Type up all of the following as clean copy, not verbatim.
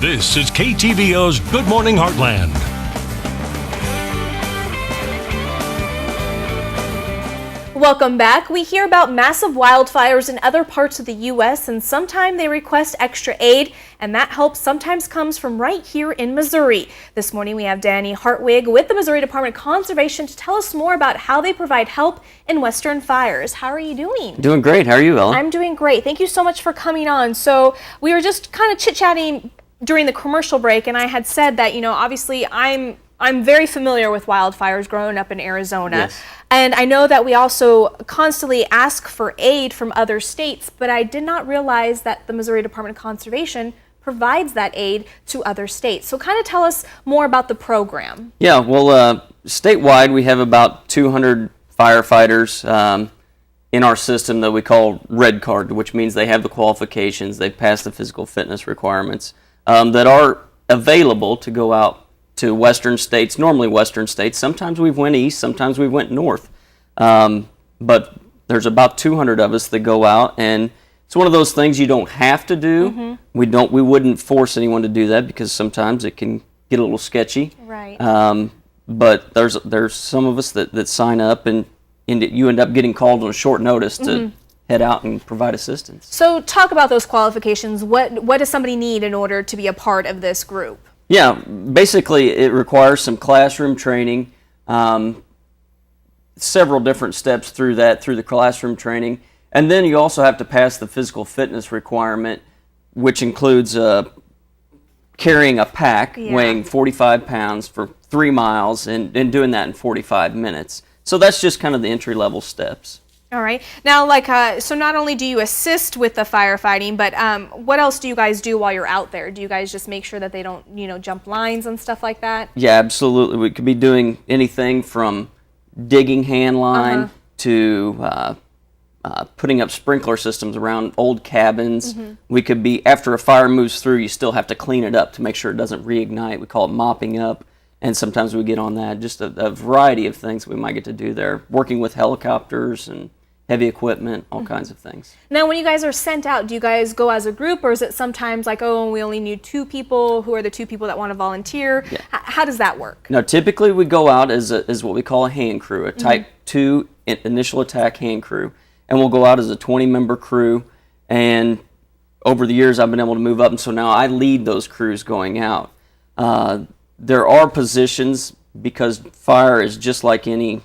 This is KTVO's Good Morning Heartland. Welcome back. We hear about massive wildfires in other parts of the U.S. and sometimes they request extra aid, and that help sometimes comes from right here in Missouri. This morning we have Danny Hartwig with the Missouri Department of Conservation to tell us more about how they provide help in western fires. How are you doing? Doing great. How are you, Ella? I'm doing great. Thank you so much for coming on. So we were just kind of chit-chatting during the commercial break, and I had said that, obviously I'm very familiar with wildfires growing up in Arizona. Yes. And I know that we also constantly ask for aid from other states, but I did not realize that the Missouri Department of Conservation provides that aid to other states. So kind of tell us more about the program. Yeah, well, statewide we have about 200 firefighters in our system that we call Red Card, which means they have the qualifications, they've passed the physical fitness requirements that are available to go out to western states, normally western states. Sometimes we've went east, sometimes we went north. But there's about 200 of us that go out, and it's one of those things you don't have to do. Mm-hmm. We wouldn't force anyone to do that because sometimes it can get a little sketchy. Right. But there's some of us that sign up, and you end up getting called on a short notice to head out and provide assistance. So talk about those qualifications. What does somebody need in order to be a part of this group? Yeah, basically it requires some classroom training, several different steps through the classroom training. And then you also have to pass the physical fitness requirement, which includes carrying a pack weighing 45 pounds for 3 miles and doing that in 45 minutes. So that's just kind of the entry-level steps. All right. Now, so not only do you assist with the firefighting, but what else do you guys do while you're out there? Do you guys just make sure that they don't, jump lines and stuff like that? Yeah, absolutely. We could be doing anything from digging hand line to putting up sprinkler systems around old cabins. We could be, after a fire moves through, you still have to clean it up to make sure it doesn't reignite. We call it mopping up. And sometimes we get on that. Just a variety of things we might get to do there. Working with helicopters and heavy equipment, all kinds of things. Now, when you guys are sent out, do you guys go as a group, or is it sometimes like, oh, we only need 2 people? Who are the 2 people that want to volunteer? Yeah. How does that work? No, typically we go out as what we call a hand crew, a Type 2 initial attack hand crew. And we'll go out as a 20-member crew. And over the years, I've been able to move up, and so now I lead those crews going out. There are positions, because fire is just like any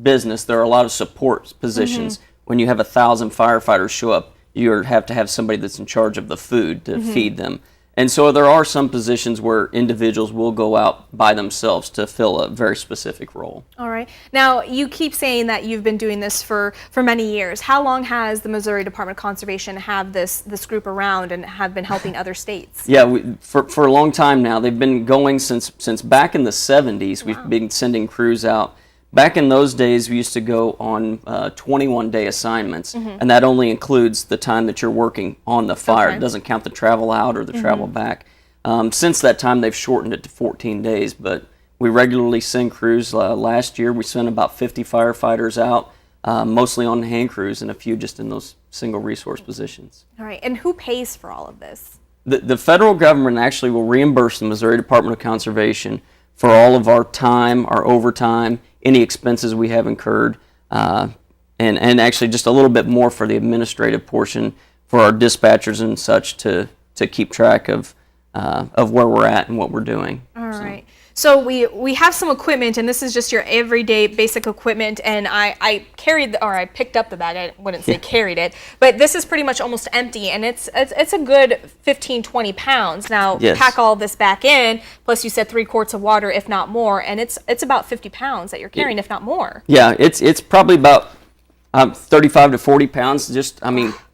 business, there are a lot of support positions. When you have 1,000 firefighters show up, you have to have somebody that's in charge of the food to feed them. And so there are some positions where individuals will go out by themselves to fill a very specific role. All right. Now, you keep saying that you've been doing this for many years. How long has the Missouri Department of Conservation have this group around and have been helping other states? Yeah, for a long time now. They've been going since back in the 70s. Wow. We've been sending crews out. Back in those days, we used to go on 21-day assignments, and that only includes the time that you're working on the fire. It doesn't count the travel out or the travel back. Since that time, they've shortened it to 14 days, but we regularly send crews. Last year, we sent about 50 firefighters out, mostly on hand crews and a few just in those single resource positions. All right, and who pays for all of this? The federal government actually will reimburse the Missouri Department of Conservation for all of our time, our overtime, any expenses we have incurred, and actually just a little bit more for the administrative portion for our dispatchers and such to keep track of where we're at and what we're doing. All right. So we have some equipment, and this is just your everyday basic equipment, and I picked up the bag. I wouldn't say carried it, but this is pretty much almost empty, and it's a good 15, 20 pounds. Now, pack all this back in, plus you said 3 quarts of water, if not more, and it's about 50 pounds that you're carrying, if not more. Yeah, it's probably about 35 to 40 pounds,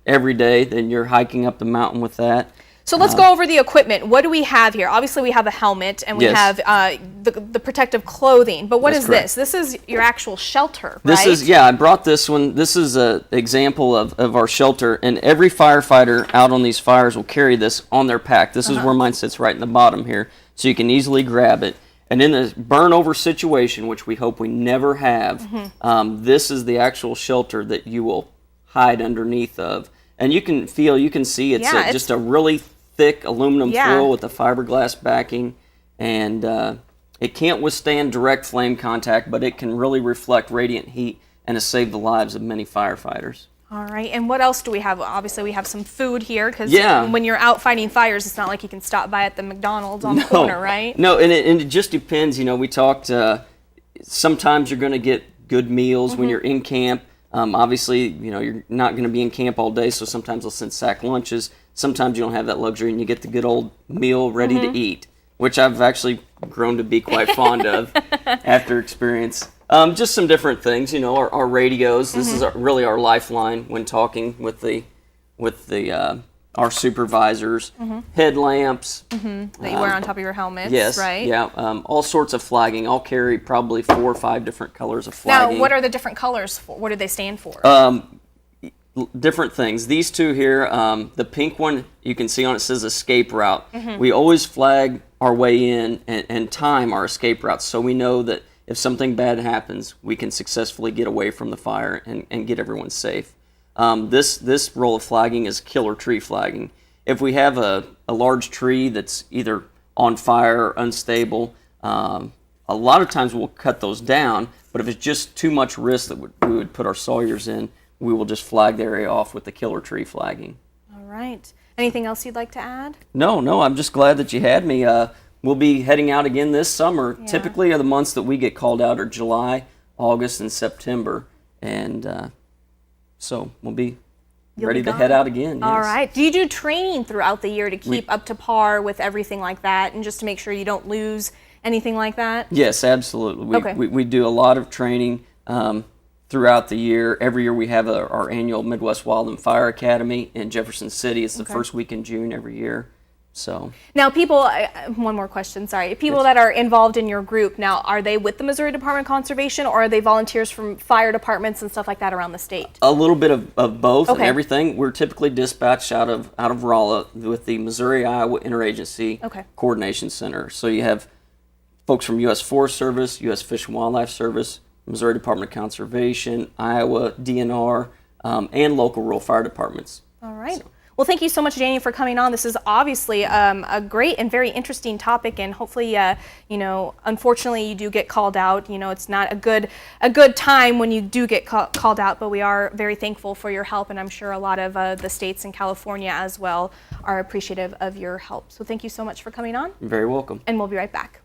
every day. Then you're hiking up the mountain with that. So let's go over the equipment. What do we have here? Obviously, we have a helmet, and we have the protective clothing. But what is this? This is your actual shelter, right? I brought this one. This is an example of our shelter, and every firefighter out on these fires will carry this on their pack. This is where mine sits right in the bottom here, so you can easily grab it. And in a burn-over situation, which we hope we never have, this is the actual shelter that you will hide underneath of. And you can see it's just a really thick aluminum Yeah. foil with a fiberglass backing, and it can't withstand direct flame contact, but it can really reflect radiant heat and has saved the lives of many firefighters. All right, and what else do we have? Obviously, we have some food here because Yeah. when you're out fighting fires, it's not like you can stop by at the McDonald's on the corner, right? No, and it just depends. You know, we talked, sometimes you're going to get good meals when you're in camp. Obviously, you know, you're not going to be in camp all day, so sometimes they'll send sack lunches. Sometimes you don't have that luxury, and you get the good old meal ready to eat, which I've actually grown to be quite fond of after experience. Just some different things, you know, our radios. This is really our lifeline when talking with our supervisors. Headlamps. That you wear on top of your helmets, Yes. right? Yeah. All sorts of flagging. I'll carry probably 4 or 5 different colors of Now, flagging. what are the different colors for? What do they stand for? Different things. These two here, the pink one, you can see on it says escape route. We always flag our way in and time our escape routes, so we know that if something bad happens, we can successfully get away from the fire and get everyone safe. This roll of flagging is killer tree flagging. If we have a large tree that's either on fire or unstable, a lot of times we'll cut those down, but if it's just too much risk that we would put our sawyers in, we will just flag the area off with the killer tree flagging. All right. Anything else you'd like to add? No, I'm just glad that you had me. We'll be heading out again this summer. Yeah. Typically, the months that we get called out are July, August, and September, and so we'll be ready to head out again. All yes. right. Do you do training throughout the year to keep up to par with everything like that, and just to make sure you don't lose anything like that? Yes, absolutely. Okay. We do a lot of training throughout the year. Every year we have our annual Midwest Wild and Fire Academy in Jefferson City. It's the first week in June every year. So Now, people, one more question, sorry. People that are involved in your group, now, are they with the Missouri Department of Conservation, or are they volunteers from fire departments and stuff like that around the state? a little bit of both and Okay. everything. We're typically dispatched out of Rolla with the Missouri-Iowa Interagency Coordination Center. So you have folks from U.S. Forest Service, U.S. Fish and Wildlife Service, Missouri Department of Conservation, Iowa DNR, and local rural fire departments. All right. Well, thank you so much, Danny, for coming on. This is obviously a great and very interesting topic, and hopefully, you know, unfortunately, you do get called out. You know, it's not a good time when you do get called out, but we are very thankful for your help, and I'm sure a lot of the states in California as well are appreciative of your help. So thank you so much for coming on, You're very welcome. and we'll be right back.